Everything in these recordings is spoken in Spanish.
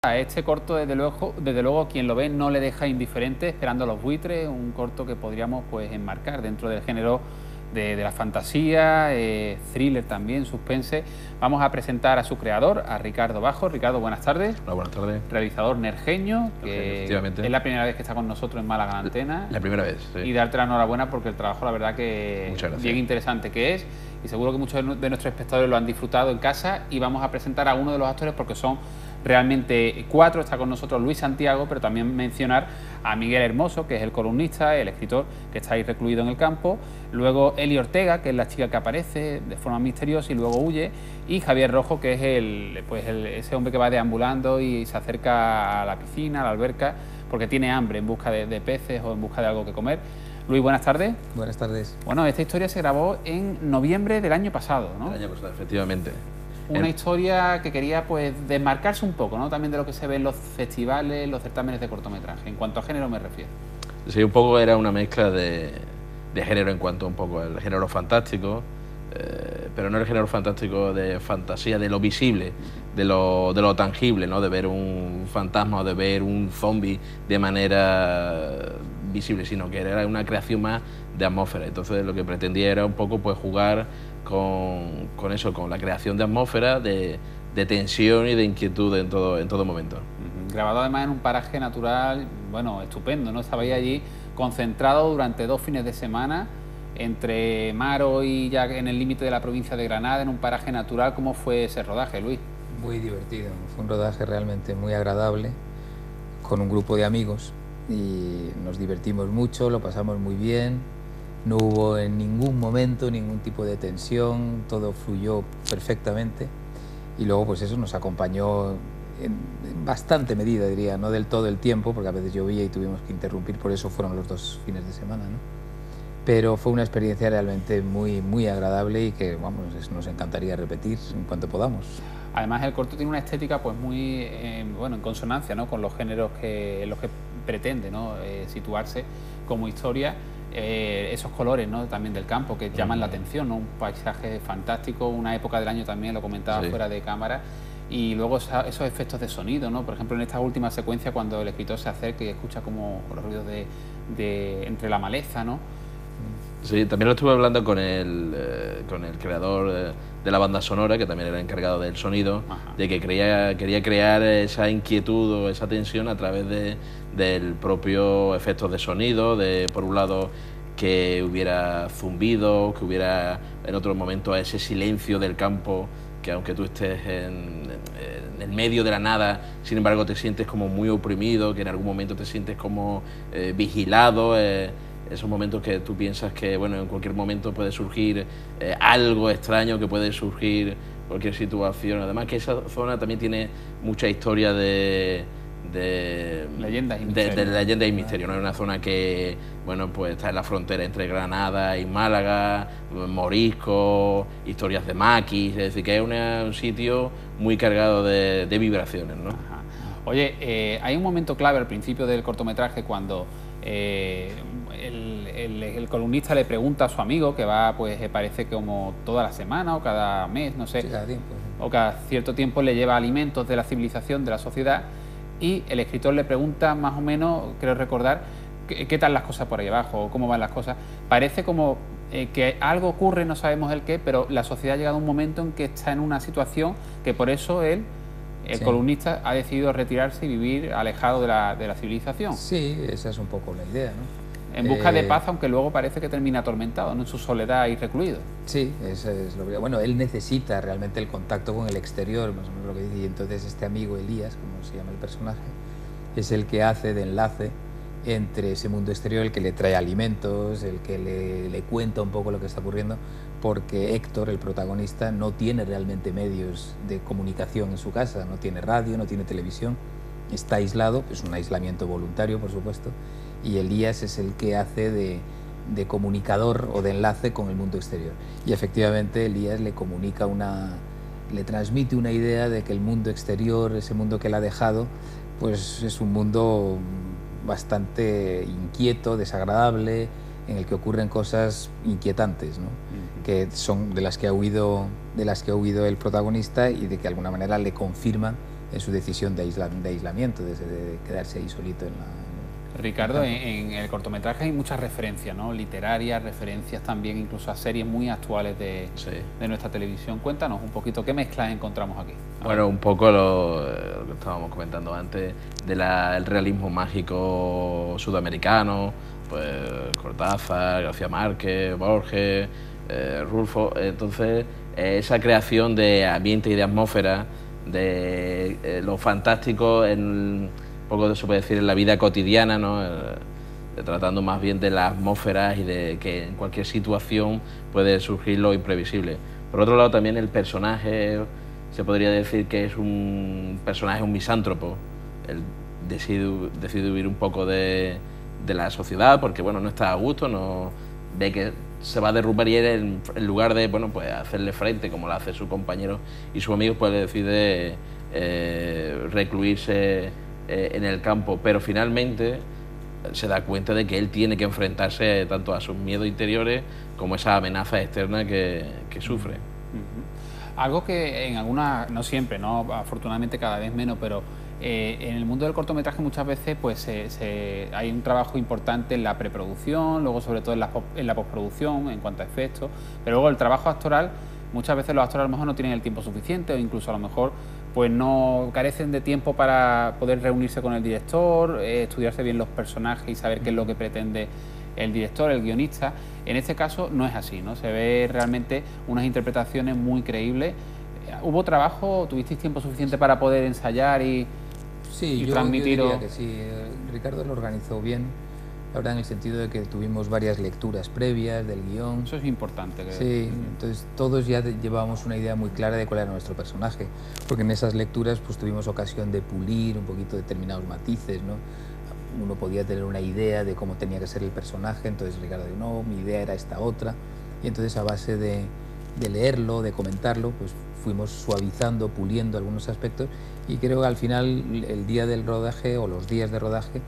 A este corto, desde luego, quien lo ve no le deja indiferente, Esperando a los buitres, un corto que podríamos pues enmarcar dentro del género de la fantasía, thriller también, suspense. Vamos a presentar a su creador, a Ricardo Bajo. Ricardo, buenas tardes. Hola, buenas tardes. Realizador nerjeño, que efectivamente. es la primera vez que está con nosotros en Málaga en Antena. La primera vez, sí. Y darte la enhorabuena porque el trabajo, la verdad que bien interesante que es. Y seguro que muchos de nuestros espectadores lo han disfrutado en casa. Y vamos a presentar a uno de los actores porque son realmente cuatro. Está con nosotros Luis Santiago, pero también mencionar a Miguel Hermoso, que es el columnista, el escritor que está ahí recluido en el campo. Luego Eli Ortega, que es la chica que aparece de forma misteriosa y luego huye. Y Javier Rojo, que es ese hombre que va deambulando y se acerca a la piscina, a la alberca, porque tiene hambre en busca de peces o en busca de algo que comer. Luis, buenas tardes. Buenas tardes. Bueno, esta historia se grabó en noviembre del año pasado, ¿no? El año pasado, efectivamente. Una historia que quería pues desmarcarse un poco, ¿no? También de lo que se ve en los festivales, los certámenes de cortometraje, en cuanto a género me refiero. Sí, un poco era una mezcla de género en cuanto un poco al género fantástico, pero no el género fantástico de fantasía, de lo visible, de lo tangible, ¿no? De ver un fantasma o de ver un zombie de manera visible, sino que era una creación más de atmósfera. Entonces lo que pretendía era un poco pues jugar con eso, con la creación de atmósfera, de tensión y de inquietud en todo momento. Grabado además en un paraje natural, bueno, estupendo, ¿no? Estabais allí concentrado durante 2 fines de semana entre Maro y ya en el límite de la provincia de Granada, en un paraje natural. ¿Cómo fue ese rodaje, Luis? Muy divertido, fue un rodaje realmente muy agradable, con un grupo de amigos, y nos divertimos mucho, lo pasamos muy bien, no hubo en ningún momento ningún tipo de tensión, todo fluyó perfectamente, y luego pues eso nos acompañó en bastante medida, diría, no del todo el tiempo, porque a veces llovía y tuvimos que interrumpir, por eso fueron los 2 fines de semana, ¿no? Pero fue una experiencia realmente muy agradable y que vamos, nos encantaría repetir en cuanto podamos. Además el corto tiene una estética pues muy bueno, en consonancia, ¿no? Con los géneros en los que pretende, ¿no? Situarse como historia. Esos colores, ¿no? También del campo que llaman la atención, ¿no? Un paisaje fantástico, una época del año también, lo comentaba fuera de cámara. Y luego esos efectos de sonido, ¿no? Por ejemplo, en esta última secuencia, cuando el escritor se acerca y escucha como los ruidos entre la maleza, ¿no? Sí, también lo estuve hablando con el creador de la banda sonora, que también era encargado del sonido. Ajá. De que quería crear esa inquietud o esa tensión a través del propio efectos de sonido, por un lado que hubiera zumbido, que hubiera en otros momentos ese silencio del campo, que aunque tú estés en el medio de la nada, sin embargo te sientes como muy oprimido, que en algún momento te sientes como vigilado. Esos momentos que tú piensas que bueno, en cualquier momento puede surgir algo extraño, que puede surgir cualquier situación. Además que esa zona también tiene mucha historia de leyendas y misterio. De leyendas y misterio, ¿no? Es una zona que bueno, pues está en la frontera entre Granada y Málaga, moriscos, historias de maquis, es decir, que es un sitio muy cargado de vibraciones, ¿no? Ajá. Oye, hay un momento clave al principio del cortometraje cuando el columnista le pregunta a su amigo, que va, pues parece que como toda la semana o cada mes, no sé, sí, cada tiempo, sí. O cada cierto tiempo le lleva alimentos de la civilización, de la sociedad, y el escritor le pregunta más o menos, creo recordar, qué tal las cosas por ahí abajo, cómo van las cosas. Parece como que algo ocurre, no sabemos el qué, pero la sociedad ha llegado a un momento en que está en una situación que por eso el columnista ha decidido retirarse y vivir alejado de la civilización. Sí, esa es un poco la idea, ¿no? En busca de paz, aunque luego parece que termina atormentado, ¿no? En su soledad y recluido. Sí, eso es lo que... Bueno, él necesita realmente el contacto con el exterior, más o menos lo que dice, y entonces este amigo Elías, como se llama el personaje, es el que hace de enlace entre ese mundo exterior, el que le trae alimentos, el que le cuenta un poco lo que está ocurriendo, porque Héctor, el protagonista, no tiene realmente medios de comunicación en su casa, no tiene radio, no tiene televisión, está aislado, es un aislamiento voluntario, por supuesto, y Elías es el que hace de comunicador o de enlace con el mundo exterior. Y efectivamente Elías le comunica le transmite una idea de que el mundo exterior, ese mundo que él ha dejado, pues es un mundo bastante inquieto, desagradable, en el que ocurren cosas inquietantes, ¿no? Que son de las que ha huido el protagonista y de que de alguna manera le confirman su decisión de aislamiento, de quedarse ahí solito en la... Ricardo, en el cortometraje hay muchas referencias, ¿no? Literarias, referencias también incluso a series muy actuales de nuestra televisión. Cuéntanos un poquito qué mezclas encontramos aquí. Bueno, un poco lo que estábamos comentando antes, del realismo mágico sudamericano, pues Cortázar, García Márquez, Borges, Rulfo. Entonces, esa creación de ambiente y de atmósfera, de lo fantástico en... poco se puede decir en la vida cotidiana, ¿no? Tratando más bien de las atmósferas y de que en cualquier situación puede surgir lo imprevisible. Por otro lado, también el personaje, se podría decir que es un personaje, un misántropo. Él decide huir un poco de la sociedad porque, bueno, no está a gusto, no ve que se va a derrumbar y él, en lugar de, bueno, pues hacerle frente como lo hace su compañero y sus amigos, pues decide recluirse en el campo, pero finalmente se da cuenta de que él tiene que enfrentarse tanto a sus miedos interiores como a esa amenaza externa que sufre. Algo que en algunas, no siempre, no, afortunadamente cada vez menos, pero en el mundo del cortometraje muchas veces pues hay un trabajo importante en la preproducción, luego sobre todo en la postproducción en cuanto a efectos, pero luego el trabajo actoral, muchas veces los actores a lo mejor no tienen el tiempo suficiente o incluso a lo mejor pues no carecen de tiempo para poder reunirse con el director, estudiarse bien los personajes y saber qué es lo que pretende el director, el guionista. En este caso no es así, ¿no? Se ve realmente unas interpretaciones muy creíbles. ¿Hubo trabajo? ¿Tuvisteis tiempo suficiente para poder ensayar y transmitir? Yo diría que sí. Ricardo lo organizó bien, la verdad, en el sentido de que tuvimos varias lecturas previas del guión. Eso es importante. Sí, entonces todos ya llevábamos una idea muy clara de cuál era nuestro personaje, porque en esas lecturas pues tuvimos ocasión de pulir un poquito determinados matices, ¿no? Uno podía tener una idea de cómo tenía que ser el personaje, entonces Ricardo dijo, no, mi idea era esta otra, y entonces a base de leerlo, de comentarlo, pues fuimos suavizando, puliendo algunos aspectos, y creo que al final, el día del rodaje o los días de rodaje,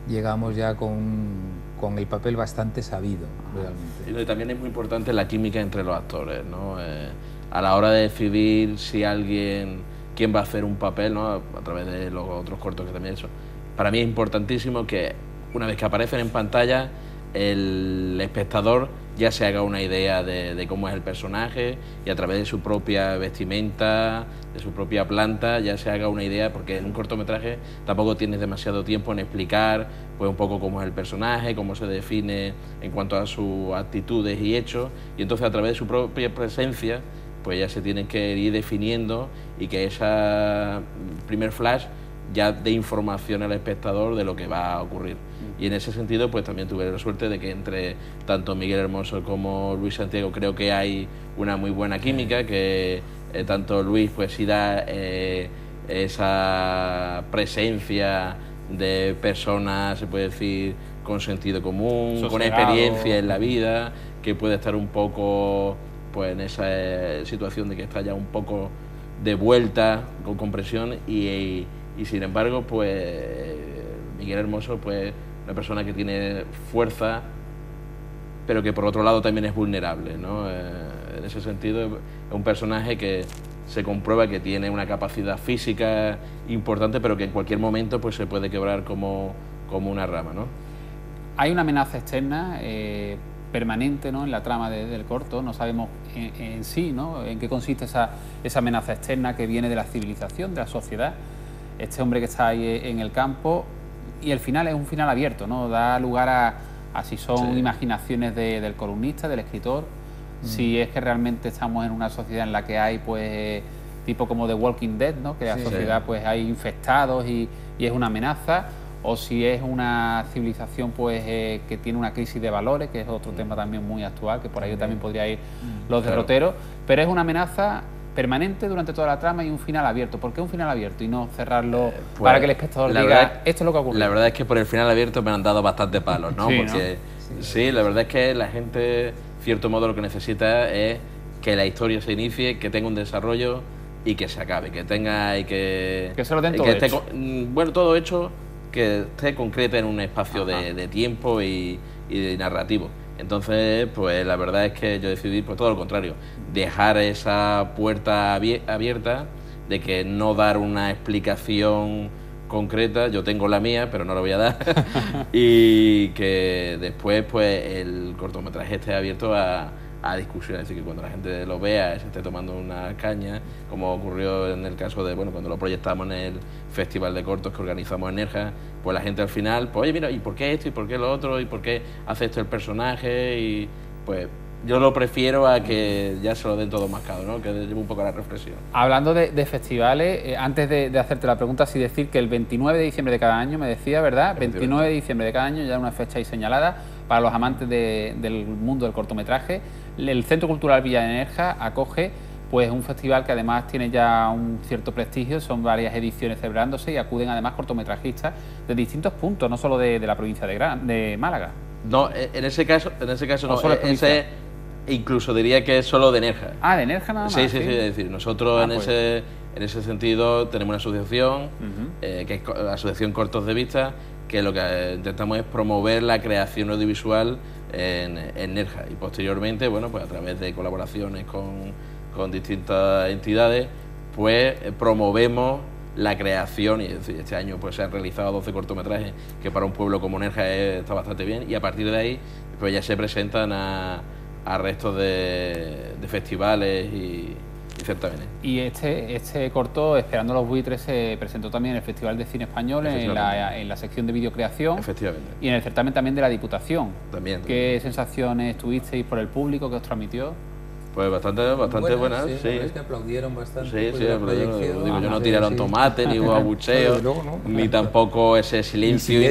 llegamos ya con el papel bastante sabido, realmente. Y también es muy importante la química entre los actores, ¿no? A la hora de decidir quién va a hacer un papel, ¿no? A través de los otros cortos que también he hecho. Para mí es importantísimo que una vez que aparecen en pantalla, el espectador ya se haga una idea de cómo es el personaje y a través de su propia vestimenta, de su propia planta, ya se haga una idea, porque en un cortometraje tampoco tienes demasiado tiempo en explicar pues un poco cómo es el personaje, cómo se define en cuanto a sus actitudes y hechos, y entonces a través de su propia presencia pues ya se tienen que ir definiendo y que ese primer flash ya dé información al espectador de lo que va a ocurrir. Y en ese sentido pues también tuve la suerte de que entre tanto Miguel Hermoso como Luis Santiago creo que hay una muy buena química, que tanto Luis pues sí da esa presencia de personas, se puede decir, con sentido común, con experiencia en la vida, que puede estar un poco pues en esa situación de que está ya un poco de vuelta con compresión y sin embargo pues Miguel Hermoso pues una persona que tiene fuerza pero que por otro lado también es vulnerable, ¿no? En ese sentido es un personaje que se comprueba que tiene una capacidad física importante pero que en cualquier momento pues se puede quebrar como una rama, ¿no? Hay una amenaza externa permanente, ¿no? En la trama del corto, no sabemos en sí, ¿no? En qué consiste esa amenaza externa que viene de la civilización, de la sociedad. Este hombre que está ahí en el campo, y el final es un final abierto, ¿no? Da lugar a si son imaginaciones del columnista, del escritor, si es que realmente estamos en una sociedad en la que hay pues tipo como The Walking Dead, ¿no? Que la sociedad pues hay infectados y es una amenaza, o si es una civilización pues que tiene una crisis de valores, que es otro tema también muy actual, que por ahí también podría ir los derroteros, pero es una amenaza permanente durante toda la trama y un final abierto. ¿Por qué un final abierto y no cerrarlo para que el espectador diga esto es lo que ocurre? La verdad es que por el final abierto me han dado bastante palos, ¿no? Porque sí, la verdad es que la gente, cierto modo, lo que necesita es que la historia se inicie, que tenga un desarrollo y que se acabe, que tenga y que se lo den todo hecho. Bueno, todo hecho, que esté concreta en un espacio de tiempo y de narrativo. Entonces, pues la verdad es que yo decidí pues todo lo contrario, dejar esa puerta abierta de que no dar una explicación concreta, yo tengo la mía, pero no la voy a dar, y que después pues el cortometraje esté abierto a discusión, es decir, que cuando la gente lo vea se esté tomando una caña, como ocurrió en el caso de, bueno, cuando lo proyectamos en el Festival de Cortos que organizamos en Nerja, pues la gente al final, pues oye, mira, ¿y por qué esto? ¿Y por qué lo otro? ¿Y por qué hace esto el personaje? Y pues yo lo prefiero a que ya se lo den todo mascado, ¿no? Que lleve un poco la reflexión. Hablando de festivales, antes de hacerte la pregunta, sí decir que el 29 de diciembre de cada año, me decía, ¿verdad? 29 de diciembre de cada año, ya una fecha ahí señalada, para los amantes del mundo del cortometraje. El Centro Cultural Villa de Nerja acoge pues un festival que además tiene ya un cierto prestigio, son varias ediciones celebrándose y acuden además cortometrajistas de distintos puntos, no solo de la provincia de Málaga. No, en ese caso no, ese incluso diría que es solo de Nerja. Ah, de Nerja nada más. Sí, es decir, nosotros en ese sentido tenemos una asociación, que es la Asociación Cortos de Vista, que lo que intentamos es promover la creación audiovisual en Nerja, y posteriormente, bueno, pues a través de colaboraciones con distintas entidades, pues promovemos la creación, y es decir, este año pues se han realizado 12 cortometrajes, que para un pueblo como Nerja está bastante bien, y a partir de ahí pues ya se presentan a restos de festivales y certámenes. Y este corto, Esperando los buitres, se presentó también en el Festival de Cine Español en la sección de videocreación. Efectivamente. Y en el certamen también de la Diputación. También. ¿Qué sensaciones tuvisteis por el público que os transmitió? Pues bastante buenas. Sí, sí. Es que aplaudieron bastante. Sí, digo, yo no tiraron tomate, ni hubo abucheo, ni tampoco ese silencio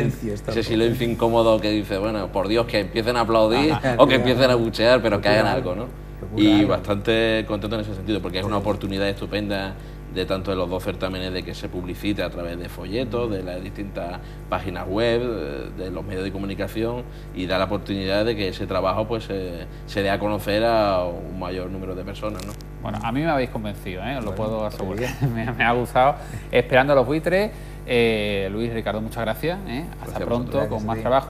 incómodo que dice, bueno, por Dios, que empiecen a aplaudir o que empiecen a abuchear, pero que hagan algo, ¿no? Y bastante contento en ese sentido, porque es una oportunidad estupenda de tanto de los dos certámenes de que se publicite a través de folletos, de las distintas páginas web, de los medios de comunicación, y da la oportunidad de que ese trabajo pues se dé a conocer a un mayor número de personas, ¿no? Bueno, a mí me habéis convencido, os lo puedo asegurar. me ha gustado. Esperando a los buitres. Luis, Ricardo, muchas gracias. Hasta pronto, con más trabajo.